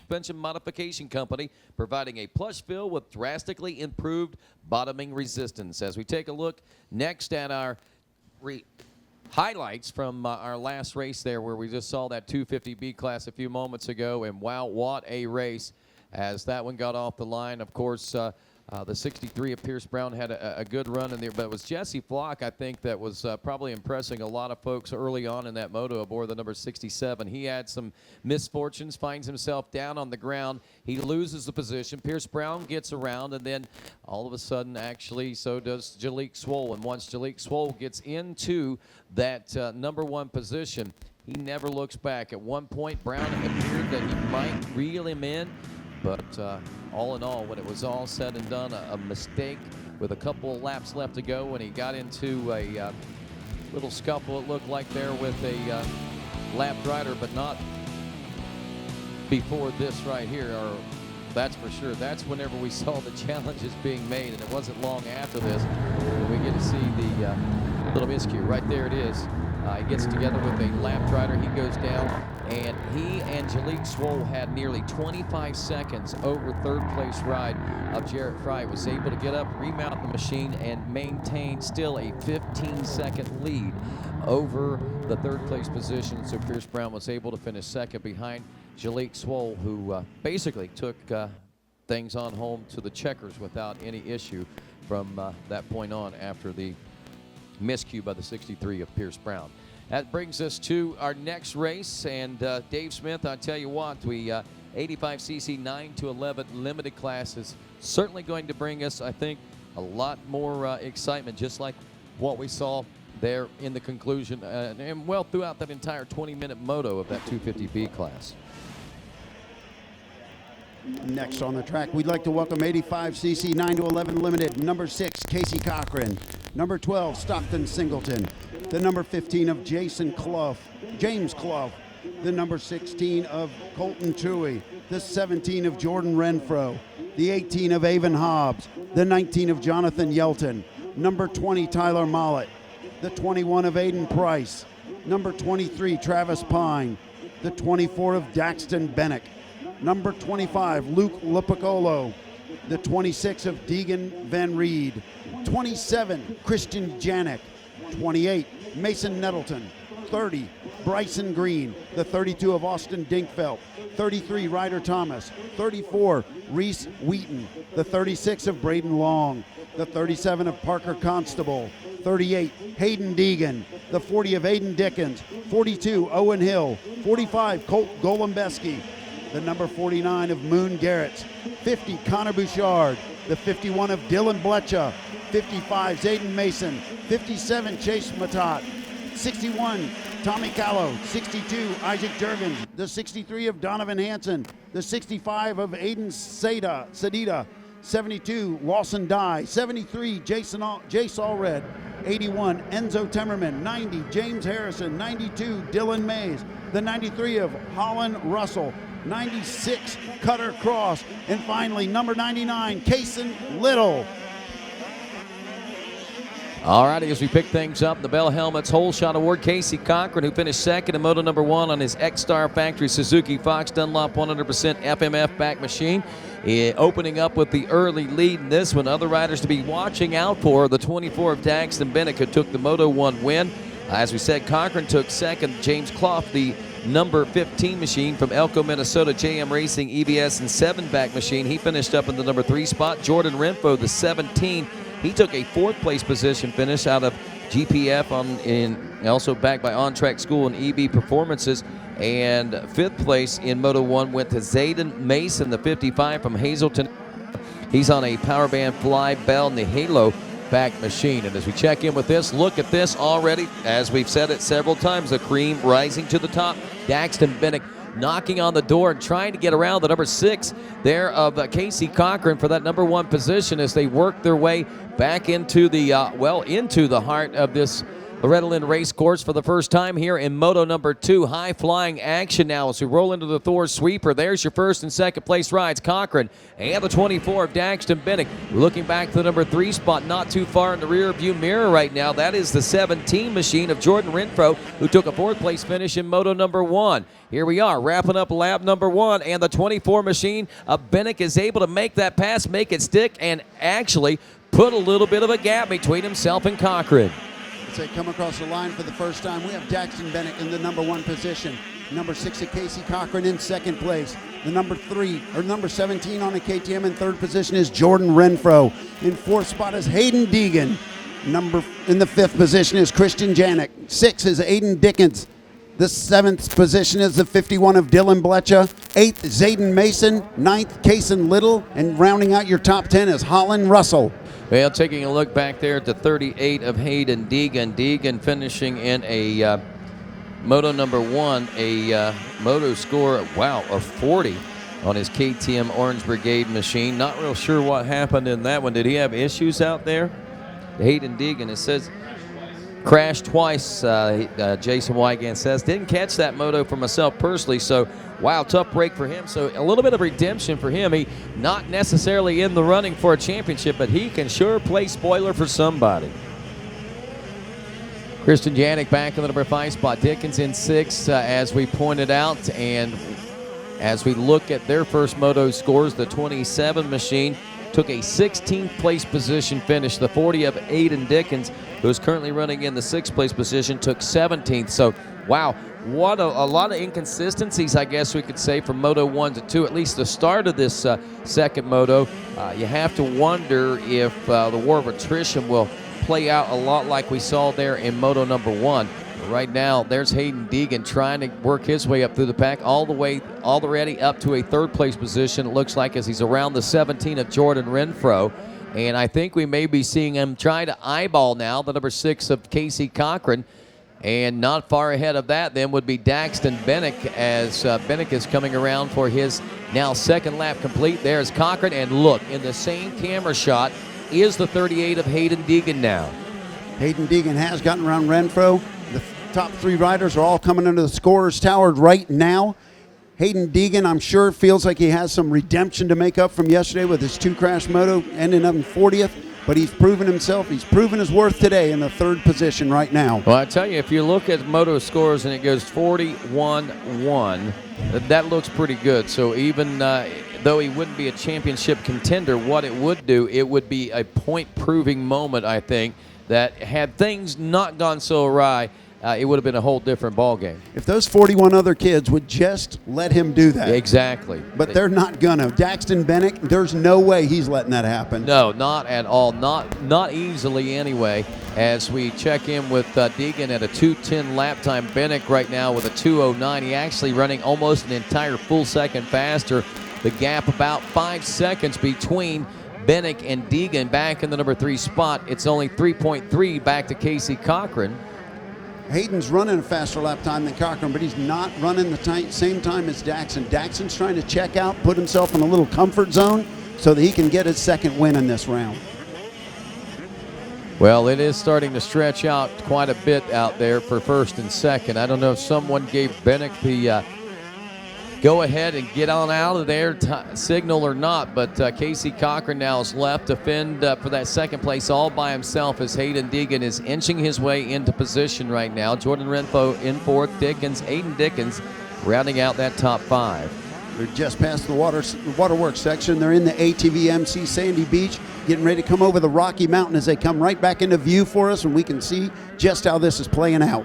Suspension Modification Company, providing a plush fill with drastically improved bottoming resistance. As we take a look next at our highlights from our last race there, where we just saw that 250B class a few moments ago, and wow, what a race as that one got off the line. Of course, the 63 of Pierce Brown had a good run in there, but it was Jesse Flock, I think, that was probably impressing a lot of folks early on in that moto aboard the number 67. He had some misfortunes, finds himself down on the ground. He loses the position. Pierce Brown gets around, and then all of a sudden, actually, so does Jalik Swoll. And once Jalik Swoll gets into that number 1 position, he never looks back. At one point, Brown appeared that he might reel him in, but all in all, when it was all said and done, a mistake with a couple of laps left to go when he got into a little scuffle, it looked like, there with a lap rider, but not before this right here, or that's for sure. That's whenever we saw the challenges being made, and it wasn't long after this we get to see the little miscue. Right there it is. He gets together with a lap rider. He goes down, and he and Jalik Swoll had nearly 25 seconds over third-place ride of Jarrett Fry. Was able to get up, remount the machine, and maintain still a 15-second lead over the third-place position. So Pierce Brown was able to finish second behind Jalik Swoll, who basically took things on home to the checkers without any issue from that point on after the miscue by the 63 of Pierce Brown. That brings us to our next race, and Dave Smith, I tell you what, we 85cc 9 to 11 limited class is certainly going to bring us, I think, a lot more excitement, just like what we saw there in the conclusion and well throughout that entire 20-minute moto of that 250B class. Next on the track, we'd like to welcome 85cc 9 to 11 limited, number 6, Casey Cochran, number 12, Stockton Singleton, the number 15 of James Clough, the number 16 of Colton Toohey, the 17 of Jordan Renfro, the 18 of Avon Hobbs, the 19 of Jonathan Yelton, number 20, Tyler Mollett, the 21 of Aiden Price, number 23, Travis Pine, the 24 of Daxton Bennick, number 25, Luke Lupicolo, the 26 of Deegan Van Reed, 27, Christian Janik, 28, Mason Nettleton, 30, Bryson Green, the 32 of Austin Dinkfeld, 33, Ryder Thomas, 34, Reese Wheaton, the 36 of Braden Long, the 37 of Parker Constable, 38, Hayden Deegan, the 40 of Aiden Dickens, 42, Owen Hill, 45, Colt Golembeski, the number 49 of Moon Garrett, 50, Connor Bouchard, the 51 of Dylan Bletcha, 55, Zayden Mason, 57, Chase Matat, 61, Tommy Callow, 62, Isaac Jergens, the 63 of Donovan Hanson, the 65 of Aiden Sadida, 72, Lawson Dye, 73, Jace Allred, 81, Enzo Temmerman, 90, James Harrison, 92, Dylan Mays, the 93 of Holland Russell, 96, Cutter Cross, and finally number 99, Kason Little. All righty, as we pick things up, the Bell Helmets Whole Shot Award, Casey Cochran, who finished second in Moto number 1 on his X-Star Factory Suzuki Fox Dunlop 100% FMF back machine. Opening up with the early lead in this one. Other riders to be watching out for, the 24 of Daxton Bennick, who took the Moto 1 win. As we said, Cochran took second. James Clough, the number 15 machine from Elko, Minnesota, JM Racing EBS and 7-back machine. He finished up in the number 3 spot. Jordan Renfro, the 17, he took a 4th place position finish out of GPF also backed by On Track School and EB Performances. And 5th place in Moto 1 went to Zayden Mason, the 55 from Hazleton. He's on a Power Band Fly Bell and the Halo back machine. And as we check in with this, look at this already. As we've said it several times, the cream rising to the top. Daxton Bennick knocking on the door and trying to get around the number 6 there of Casey Cochran for that number 1 position as they work their way back into the into the heart of this Loretta Lynn race course for the first time here in Moto number 2. High-flying action now as we roll into the Thor sweeper. There's your first and second place rides. Cochran and the 24 of Daxton Bennick. Looking back to the number 3 spot, not too far in the rear view mirror right now. That is the 17 machine of Jordan Renfro, who took a 4th place finish in Moto number 1. Here we are, wrapping up lap number 1, and the 24 machine of Bennick is able to make that pass, make it stick, and actually put a little bit of a gap between himself and Cochran. As they come across the line for the first time, we have Daxton Bennick in the number 1 position. Number 6 of Casey Cochran in 2nd place. The number 17 on a KTM in 3rd position is Jordan Renfro. In 4th spot is Hayden Deegan. In the 5th position is Christian Janik. 6 is Aiden Dickens. The 7th position is the 51 of Dylan Blecha. 8th, Zayden Mason. 9th, Kason Little. And rounding out your top 10 is Holland Russell. Well, taking a look back there at the 38 of Hayden Deegan. Deegan finishing in a Moto number 1, a Moto score, wow, of 40 on his KTM Orange Brigade machine. Not real sure what happened in that one. Did he have issues out there? Hayden Deegan, it says, crashed twice, Jason Wygant says. Didn't catch that moto for myself personally, so wow, tough break for him. So a little bit of redemption for him. He not necessarily in the running for a championship, but he can sure play spoiler for somebody. Christian Janik back in the number 5 spot. Dickens in 6, as we pointed out. And as we look at their first moto scores, the 27 machine took a 16th place position finish. The 40 of Aiden Dickens, who is currently running in the 6th place position, took 17th. So, wow, what a lot of inconsistencies, I guess we could say, from Moto 1 to 2, at least the start of this second Moto. You have to wonder if the war of attrition will play out a lot like we saw there in Moto number 1. Right now, there's Hayden Deegan trying to work his way up through the pack, already up to a 3rd place position, it looks like, as he's around the 17 of Jordan Renfro. And I think we may be seeing him try to eyeball now the number 6 of Casey Cochran. And not far ahead of that then would be Daxton Bennick, as Bennick is coming around for his now 2nd lap complete. There's Cochran, and look, in the same camera shot is the 38 of Hayden Deegan now. Hayden Deegan has gotten around Renfro. The top 3 riders are all coming into the scorer's tower right now. Hayden Deegan, I'm sure, feels like he has some redemption to make up from yesterday with his 2 crash moto, ending up in 40th. But he's proven himself. He's proven his worth today in the 3rd position right now. Well, I tell you, if you look at moto scores and it goes 41-1, that looks pretty good. So even though he wouldn't be a championship contender, what it would do, it would be a point-proving moment, I think, that had things not gone so awry, it would have been a whole different ballgame. If those 41 other kids would just let him do that. Exactly. But they're not gonna. Daxton Bennick, there's no way he's letting that happen. No, not at all. Not easily anyway. As we check in with Deegan at a 2:10 lap time. Bennick right now with a 2:09. He actually running almost an entire full second faster. The gap about 5 seconds between Bennick and Deegan back in the number 3 spot. It's only 3.3 back to Casey Cochran. Hayden's running a faster lap time than Cochran, but he's not running the same time as Daxton. Daxton's trying to check out, put himself in a little comfort zone so that he can get his 2nd win in this round. Well, it is starting to stretch out quite a bit out there for 1st and 2nd. I don't know if someone gave Bennick the go ahead and get on out of there signal or not, but Casey Cochran now is left to fend for that 2nd place all by himself as Hayden Deegan is inching his way into position right now. Jordan Renfro in 4th, Aiden Dickens rounding out that top 5. They're just past the waterworks section. They're in the ATV MC Sandy Beach, getting ready to come over the Rocky Mountain as they come right back into view for us, and we can see just how this is playing out.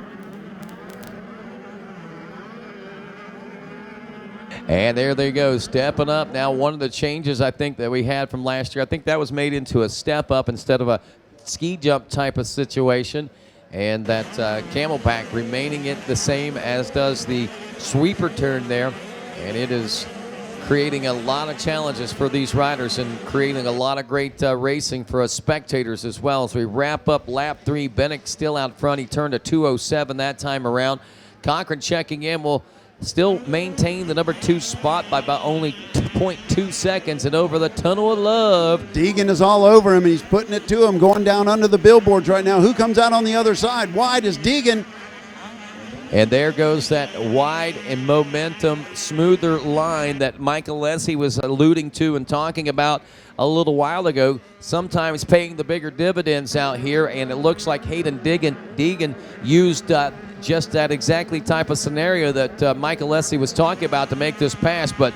And there they go, stepping up. Now, one of the changes I think that we had from last year, I think that was made into a step up instead of a ski jump type of situation. And that Camelback remaining it the same as does the sweeper turn there. And it is creating a lot of challenges for these riders and creating a lot of great racing for us spectators as well. As we wrap up lap 3, Bennick still out front. He turned a 2:07 that time around. Cochran checking in will still maintain the number 2 spot by about only 2.2 seconds. And over the Tunnel of Love, Deegan is all over him, and he's putting it to him, going down under the billboards right now. Who comes out on the other side? Wide is Deegan. and there goes that wide and momentum, smoother line that Mike Alessi was alluding to and talking about a little while ago, sometimes paying the bigger dividends out here, and it looks like Hayden Deegan used just that exactly type of scenario that Mike Alessi was talking about to make this pass. But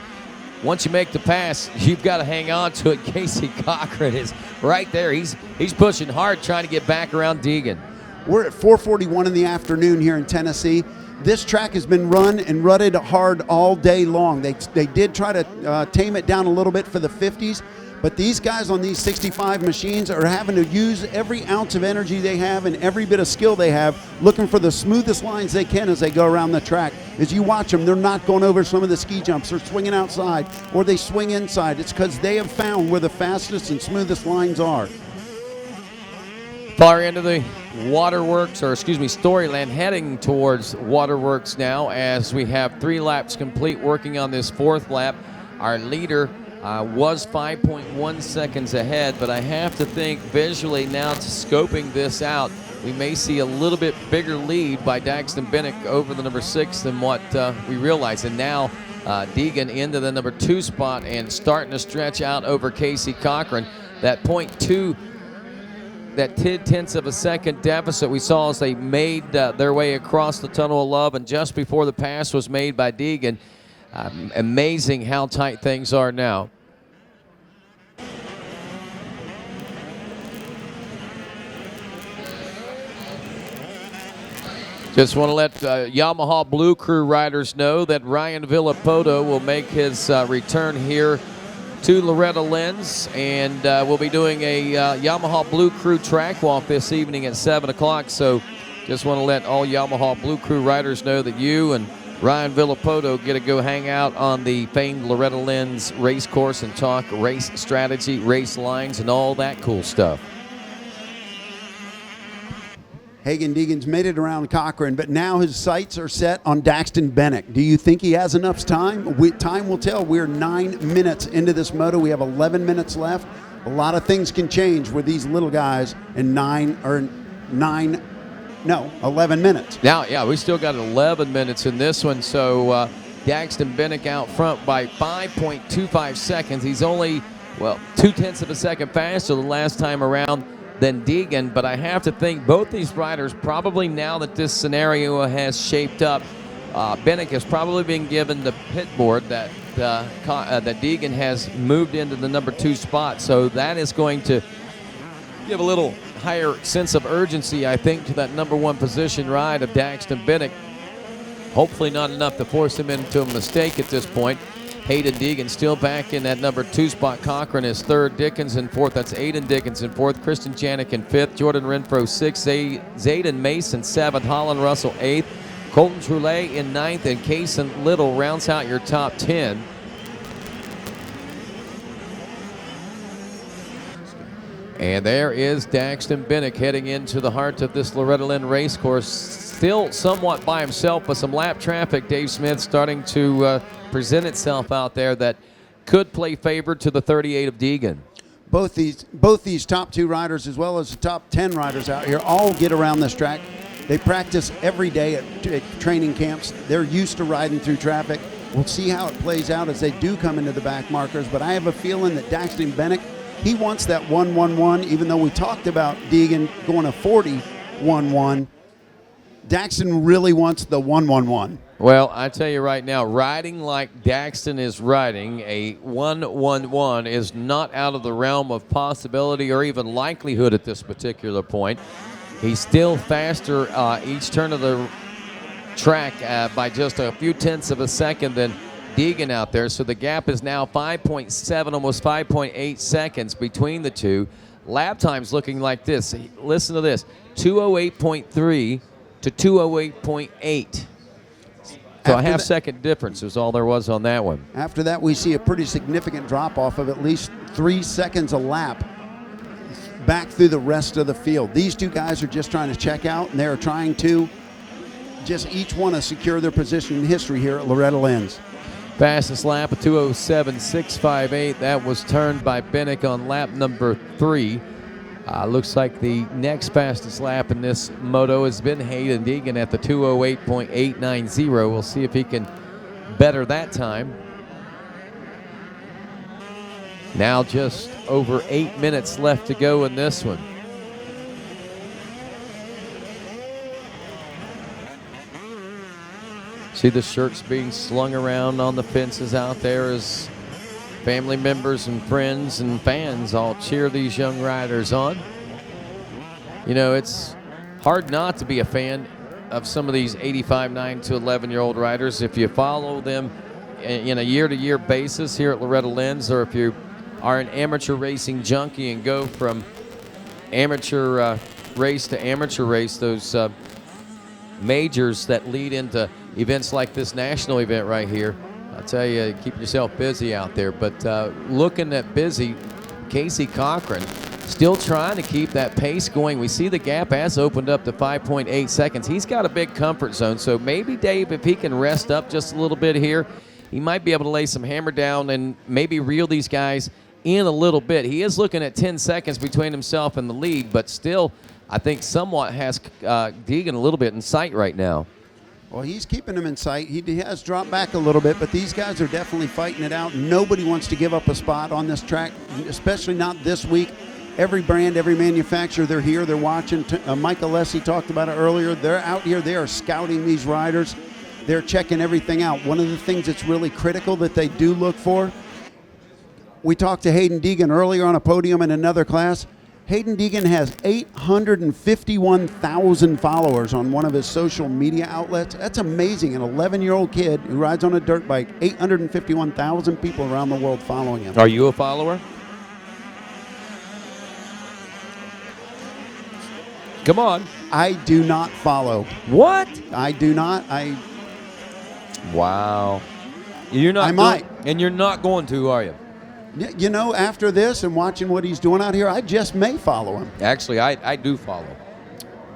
once you make the pass, you've got to hang on to it. Casey Cochran is right there. He's pushing hard, trying to get back around Deegan. We're at 4:41 in the afternoon here in Tennessee. This track has been run and rutted hard all day long. They did try to tame it down a little bit for the 50s, but these guys on these 65 machines are having to use every ounce of energy they have and every bit of skill they have, looking for the smoothest lines they can as they go around the track. As you watch them, they're not going over some of the ski jumps. They're swinging outside or they swing inside. It's because they have found where the fastest and smoothest lines are. Far end of the Waterworks, or excuse me, Storyland, heading towards Waterworks now as we have 3 laps complete working on this 4th lap. Our leader was 5.1 seconds ahead, but I have to think visually now, scoping this out, we may see a little bit bigger lead by Daxton Bennick over the number 6 than what we realize. And now Deegan into the number 2 spot and starting to stretch out over Casey Cochran. That 0.2, that 0.2 of a second deficit we saw as they made their way across the Tunnel of Love, and just before the pass was made by Deegan. Amazing how tight things are now. Just want to let Yamaha Blue Crew riders know that Ryan Villapoto will make his return here to Loretta Lynn's, and we'll be doing a Yamaha Blue Crew track walk this evening at 7 o'clock. So just want to let all Yamaha Blue Crew riders know that you and Ryan Villapoto get to go hang out on the famed Loretta Lynn's race course and talk race strategy, race lines, and all that cool stuff. Hagen Deegan's made it around Cochran, but now his sights are set on Daxton Bennick. Do you think he has enough time? Time will tell. We're 9 minutes into this moto. We have 11 minutes left. A lot of things can change with these little guys in 11 minutes. Now, yeah, we still got 11 minutes in this one. So Daxton Bennick out front by 5.25 seconds. He's only, well, 0.2 of a second faster the last time around than Deegan, but I have to think both these riders probably, now that this scenario has shaped up, Bennick has probably been given the pit board that that Deegan has moved into the number 2 spot. So that is going to give a little higher sense of urgency, I think, to that number 1 position ride of Daxton Bennick. Hopefully not enough to force him into a mistake at this point. Hayden Deegan still back in that number 2 spot. Cochran is 3rd, Dickens in 4th. That's Aiden Dickens in 4th. Christian Janik in 5th. Jordan Renfro 6th. Zayden Mason 7th. Holland Russell 8th. Colton Trulay in 9th. And Kaysen Little rounds out your top 10. And there is Daxton Bennick heading into the heart of this Loretta Lynn race course. Still somewhat by himself, but some lap traffic, Dave Smith, starting to present itself out there that could play favor to the 38 of Deegan. Both these top 2 riders, as well as the top 10 riders out here, all get around this track. They practice every day at training camps. They're used to riding through traffic. We'll see how it plays out as they do come into the back markers, but I have a feeling that Daxton Bennick, he wants that 1-1-1, even though we talked about Deegan going a 40-1-1. Daxton really wants the 1-1-1. Well, I tell you right now, riding like Daxton is riding, a 1-1-1 is not out of the realm of possibility or even likelihood at this particular point. He's still faster each turn of the track by just a few tenths of a second than Deegan out there. So the gap is now 5.7, almost 5.8 seconds between the two. Lap times looking like this. Listen to this, 2:08.3 to 2:08.8. So a half-second difference is all there was on that one. After that, we see a pretty significant drop-off of at least 3 seconds a lap back through the rest of the field. These 2 guys are just trying to check out, and they're trying to just each want to secure their position in history here at Loretta Lynn's. Fastest lap of 2:07.658. That was turned by Bennick on lap number 3. Looks like the next fastest lap in this moto has been Hayden Deegan at the 2:08.890. We'll see if he can better that time. Now just over 8 minutes left to go in this one. See the shirts being slung around on the fences out there as family members and friends and fans all cheer these young riders on. You know, it's hard not to be a fan of some of these 85, 9 to 11-year-old riders if you follow them in a year-to-year basis here at Loretta Lynn's, or if you are an amateur racing junkie and go from amateur race to amateur race, those majors that lead into events like this national event right here. I tell you, keep yourself busy out there. But looking at busy, Casey Cochran still trying to keep that pace going. We see the gap has opened up to 5.8 seconds. He's got a big comfort zone, so maybe Dave, if he can rest up just a little bit here, he might be able to lay some hammer down and maybe reel these guys in a little bit. He is looking at 10 seconds between himself and the lead, but still, I think somewhat has Deegan a little bit in sight right now. Well, he's keeping him in sight. He has dropped back a little bit, but these guys are definitely fighting it out. Nobody wants to give up a spot on this track, especially not this week. Every brand, every manufacturer, they're here, they're watching. Mike Alessi talked about it earlier. They're out here, they are scouting these riders. They're checking everything out. One of the things that's really critical that they do look for, we talked to Hayden Deegan earlier on a podium in another class. Hayden Deegan has 851,000 followers on one of his social media outlets. That's amazing. An 11-year-old kid who rides on a dirt bike, 851,000 people around the world following him. Are you a follower? Come on. I do not follow. What? I do not. Wow. You're not. I might. And you're not going to, are you? You know, after this and watching what he's doing out here, I just may follow him. Actually, I do follow.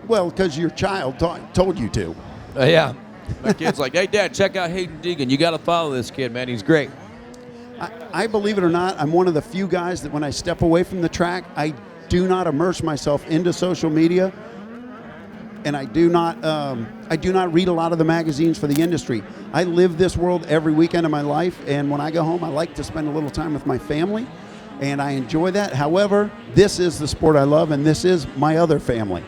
Well, because your child told you to. Yeah. My kid's like, hey, Dad, check out Hayden Deegan. You got to follow this kid, man. He's great. I believe it or not, I'm one of the few guys that when I step away from the track, I do not immerse myself into social media, and I do not read a lot of the magazines for the industry. I live this world every weekend of my life, and when I go home, I like to spend a little time with my family, and I enjoy that. However, this is the sport I love, and this is my other family.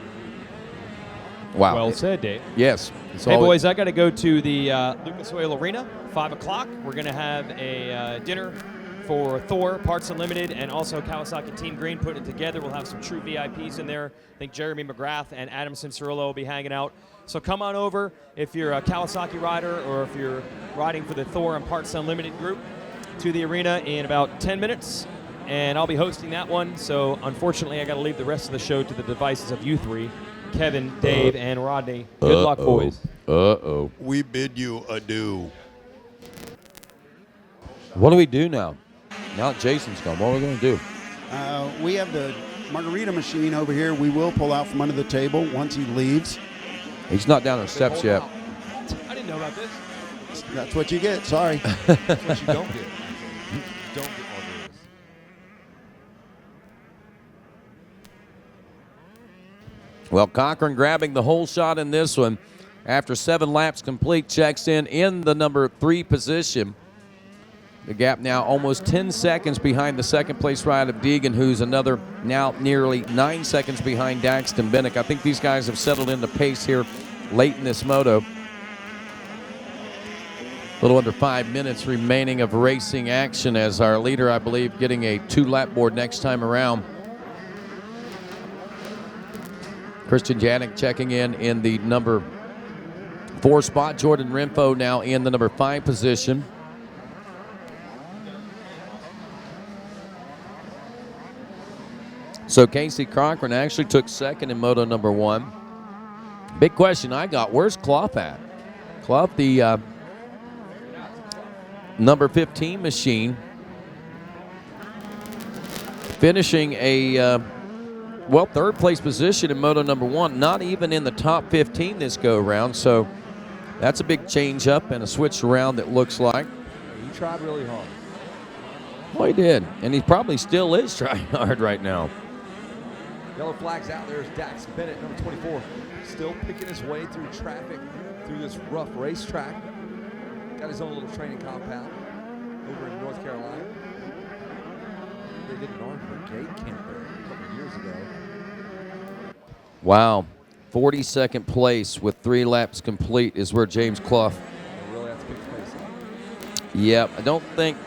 Wow. Well said, Dave. Yes. Hey, boys, I got to go to the Lucas Oil Arena, 5 o'clock. We're going to have a dinner for Thor, Parts Unlimited, and also Kawasaki Team Green putting it together. We'll have some true VIPs in there. I think Jeremy McGrath and Adam Cincerillo will be hanging out. So come on over if you're a Kawasaki rider or if you're riding for the Thor and Parts Unlimited group to the arena in about 10 minutes. And I'll be hosting that one. So unfortunately, I got to leave the rest of the show to the devices of you three, Kevin, Dave, and Rodney. Good luck, boys. Uh-oh. We bid you adieu. What do we do now? Now that Jason's gone, what are we going to do? We have the margarita machine over here. We will pull out from under the table once he leaves. He's not down the steps yet. I didn't know about this. That's what you get. Sorry. That's what you don't get. You don't get margaritas. Well, Cochran grabbing the whole shot in this one after 7 laps complete, checks in the number 3 position. The gap now almost 10 seconds behind the second-place ride of Deegan, who's another now nearly 9 seconds behind Daxton Bennick. I think these guys have settled into pace here late in this moto. A little under 5 minutes remaining of racing action as our leader, I believe, getting a 2-lap board next time around. Christian Janik checking in the number 4 spot. Jordan Renfro now in the number 5 position. So Casey Cochran actually took second in moto number 1. Big question I got, where's Clough at? Clough, the number 15 machine, finishing a, third place position in moto number 1, not even in the top 15 this go around. So That's a big change up and a switch around, it looks like. He tried really hard. Well, he did, and he probably still is trying hard right now. Yellow flags out. There's Dax Bennett, number 24, still picking his way through traffic through this rough racetrack. Got his own little training compound over in North Carolina. They did an Orange Brigade camp there a couple of years ago. Wow, 42nd place with 3 laps complete is where James Clough. They really have to pick the pace up. Yep, I don't think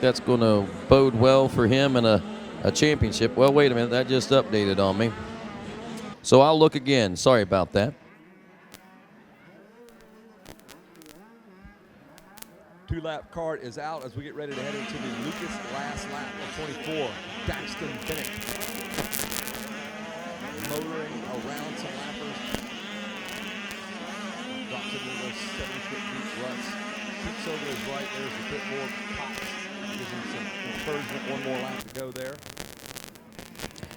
that's going to bode well for him in a championship. Well, wait a minute, that just updated on me. So I'll look again. Sorry about that. Two-lap cart is out as we get ready to head into the Lucas last lap of 24. Daxton Bennett motoring around some lappers. Drops into those 70-foot deep ruts. Kicks over his right. There's a bit more pops. Gives him some encouragement. One more lap to go there.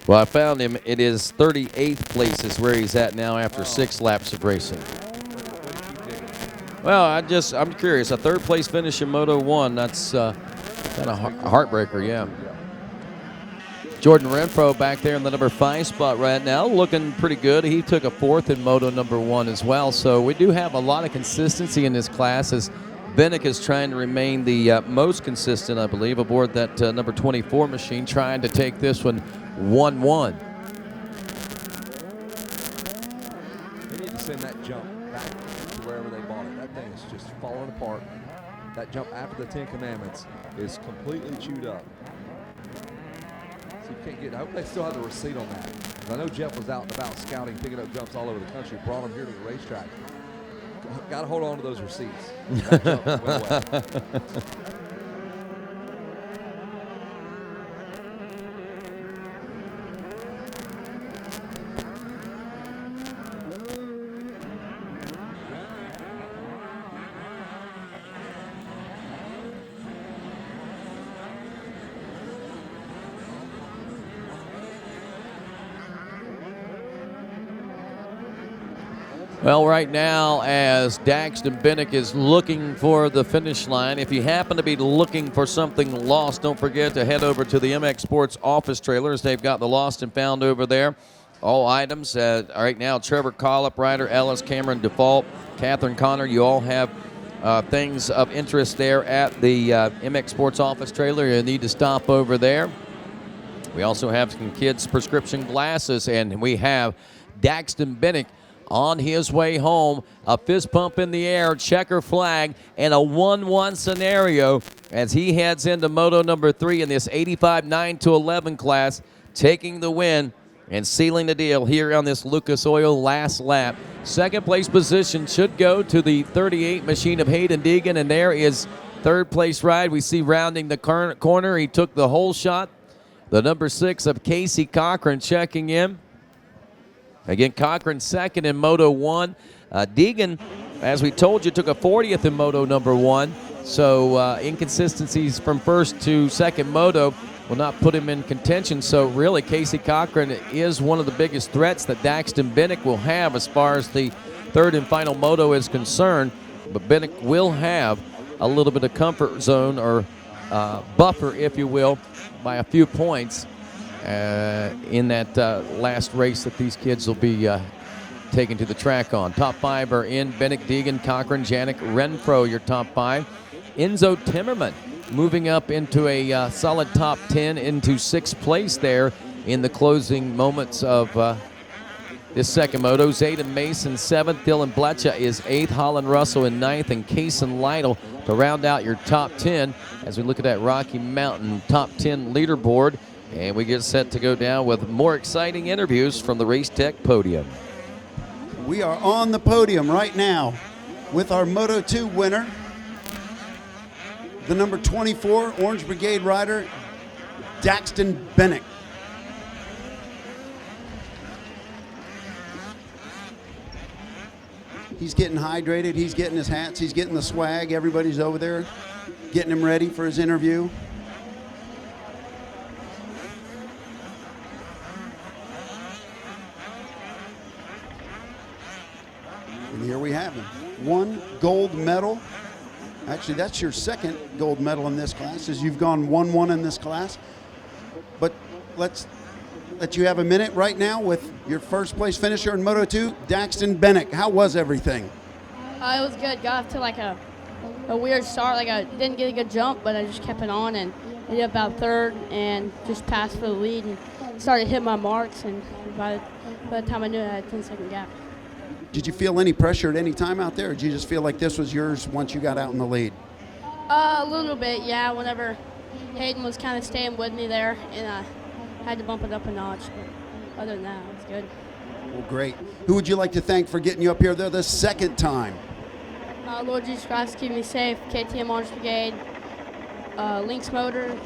Well, I found him. It is 38th place is where he's at now after 6 laps of racing. Well, I'm curious. A 3rd place finish in Moto 1, that's kind of a heartbreaker, yeah. Jordan Renfro back there in the number 5 spot right now, looking pretty good. He took a 4th in Moto number 1 as well. So we do have a lot of consistency in this class as Bennick is trying to remain the most consistent, I believe, aboard that number 24 machine, trying to take this one 1-1. They need to send that jump back to wherever they bought it. That thing is just falling apart. That jump after the 10 Commandments is completely chewed up. So you can't get. I hope they still have the receipt on that. 'Cause I know Jeff was out and about scouting, picking up jumps all over the country, brought them here to the racetrack. Got to hold on to those receipts. That jump went away. Well, right now, as Daxton Bennick is looking for the finish line, if you happen to be looking for something lost, don't forget to head over to the MX Sports office trailers. They've got the lost and found over there. All items. Right now, Trevor Collop, Ryder Ellis, Cameron Default, Catherine Connor, you all have things of interest there at the MX Sports office trailer. You need to stop over there. We also have some kids' prescription glasses, and we have Daxton Bennick on his way home. A fist pump in the air, checker flag, and a 1-1 scenario as he heads into Moto number 3 in this 85 9-11 class, taking the win and sealing the deal here on this Lucas Oil last lap. 2nd place position should go to the 38 machine of Hayden Deegan, and there is 3rd place ride. We see rounding the corner. He took the whole shot. The number 6 of Casey Cochran checking in. Again, Cochran 2nd in Moto 1. Deegan, as we told you, took a 40th in Moto number 1. So inconsistencies from 1st to 2nd Moto will not put him in contention. So really, Casey Cochran is one of the biggest threats that Daxton Bennick will have as far as the 3rd and final Moto is concerned. But Bennick will have a little bit of comfort zone or buffer, if you will, by a few points in that last race that these kids will be taken to the track on. Top 5 are in: Bennick, Deegan, Cochran, Janik, Renfro, your top 5. Enzo Timmerman moving up into a solid top 10 into 6th place there in the closing moments of this 2nd Moto. Zayden Mason 7th, Dylan Bletcha is 8th, Holland Russell in 9th, and Kaysen Lytle to round out your top 10 as we look at that Rocky Mountain top 10 leaderboard. And we get set to go down with more exciting interviews from the Race Tech Podium. We are on the podium right now with our Moto 2 winner, the number 24 Orange Brigade rider, Daxton Bennick. He's getting hydrated, he's getting his hats, he's getting the swag. Everybody's over there getting him ready for his interview. And here we have have him. 1 gold medal. Actually, that's your second gold medal in this class, as you've gone 1-1 in this class. But let's let you have a minute right now with your first place finisher in Moto 2, Daxton Bennett. How was everything? It was good. Got off to like a weird start. Like I didn't get a good jump, but I just kept it on and ended up about third and just passed for the lead and started hitting my marks. And by the time I knew it, I had a 10-second gap. Did you feel any pressure at any time out there, or did you just feel like this was yours once you got out in the lead? A little bit, yeah. Whenever Hayden was kind of staying with me there, and I had to bump it up a notch. But other than that, it was good. Well, great. Who would you like to thank for getting you up here there the second time? Lord Jesus Christ, keep me safe. KTM Orange Brigade, Lynx Motor,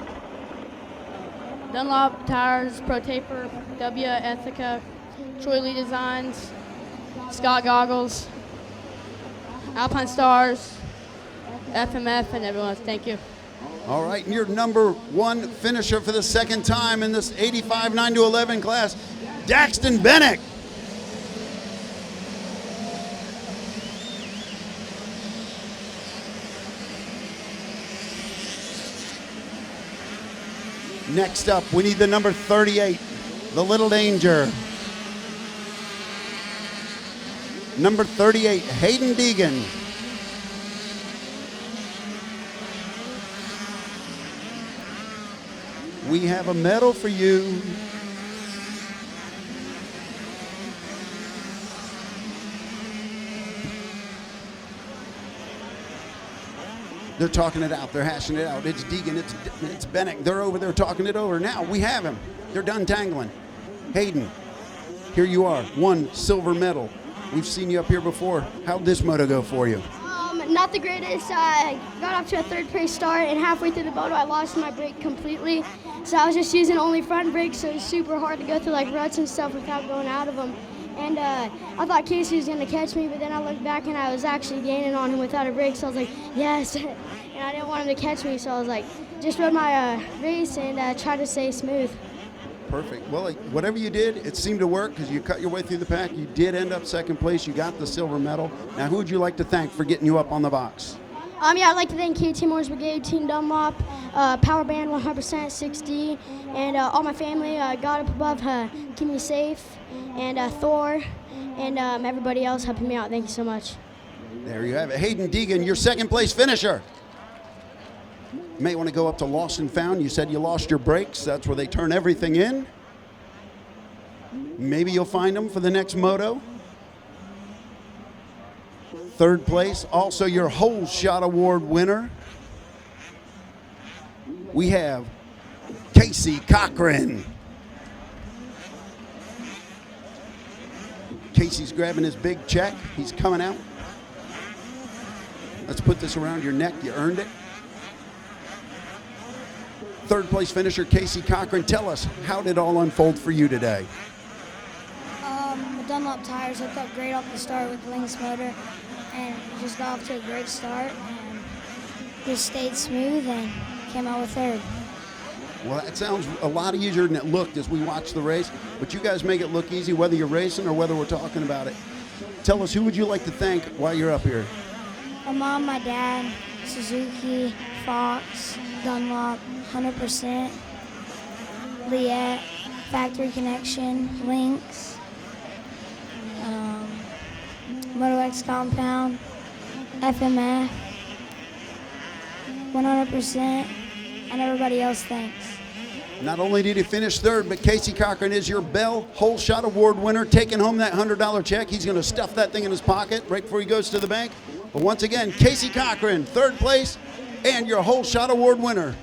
Dunlop Tires, Pro Taper, W Ethica, Troy Lee Designs, Scott Goggles, Alpine Stars, FMF, and everyone else. Thank you. All right, and your number 1 finisher for the second time in this 85 9-11 class, Daxton Bennett. Next up, we need the number 38, the Little Danger. Number 38, Hayden Deegan. We have a medal for you. They're talking it out. They're hashing it out. It's Deegan. It's Bennett. They're over there talking it over. Now we have him. They're done tangling. Hayden, here you are. 1 silver medal. We've seen you up here before. How'd this moto go for you? Not the greatest. I got off to a third place start, and halfway through the moto, I lost my brake completely. So I was just using only front brakes, so it was super hard to go through like ruts and stuff without going out of them. And I thought Casey was going to catch me, but then I looked back and I was actually gaining on him without a brake, so I was like, yes. And I didn't want him to catch me, so I was like, just rode my race and tried to stay smooth. Perfect. Well, whatever you did, it seemed to work because you cut your way through the pack. You did end up second place. You got the silver medal. Now, who would you like to thank for getting you up on the box? Yeah, I'd like to thank KTM Orange Brigade, Team Dunlop, Power Band 100%, 6D, and all my family, God up above, keep me safe, and Thor, and everybody else helping me out. Thank you so much. There you have it. Hayden Deegan, your second place finisher. You may want to go up to Lost and Found. You said you lost your brakes. That's where they turn everything in. Maybe you'll find them for the next moto. Third place, also your Whole Shot Award winner. We have Casey Cochran. Casey's grabbing his big check. He's coming out. Let's put this around your neck. You earned it. Third place finisher, Casey Cochran. Tell us, how did it all unfold for you today? The Dunlop tires hooked up great off the start with the Lynx motor, and just got off to a great start and just stayed smooth and came out with third. Well, that sounds a lot easier than it looked as we watched the race, but you guys make it look easy whether you're racing or whether we're talking about it. Tell us, who would you like to thank while you're up here? My mom, my dad, Suzuki, Fox, Dunlop, 100%, Liette, Factory Connection, Lynx, Moto X Compound, FMF, 100%, and everybody else, thanks. Not only did he finish third, but Casey Cochran is your Bell Whole Shot Award winner, taking home that $100 check. He's going to stuff that thing in his pocket right before he goes to the bank. But once again, Casey Cochran, third place, and your Whole Shot Award winner.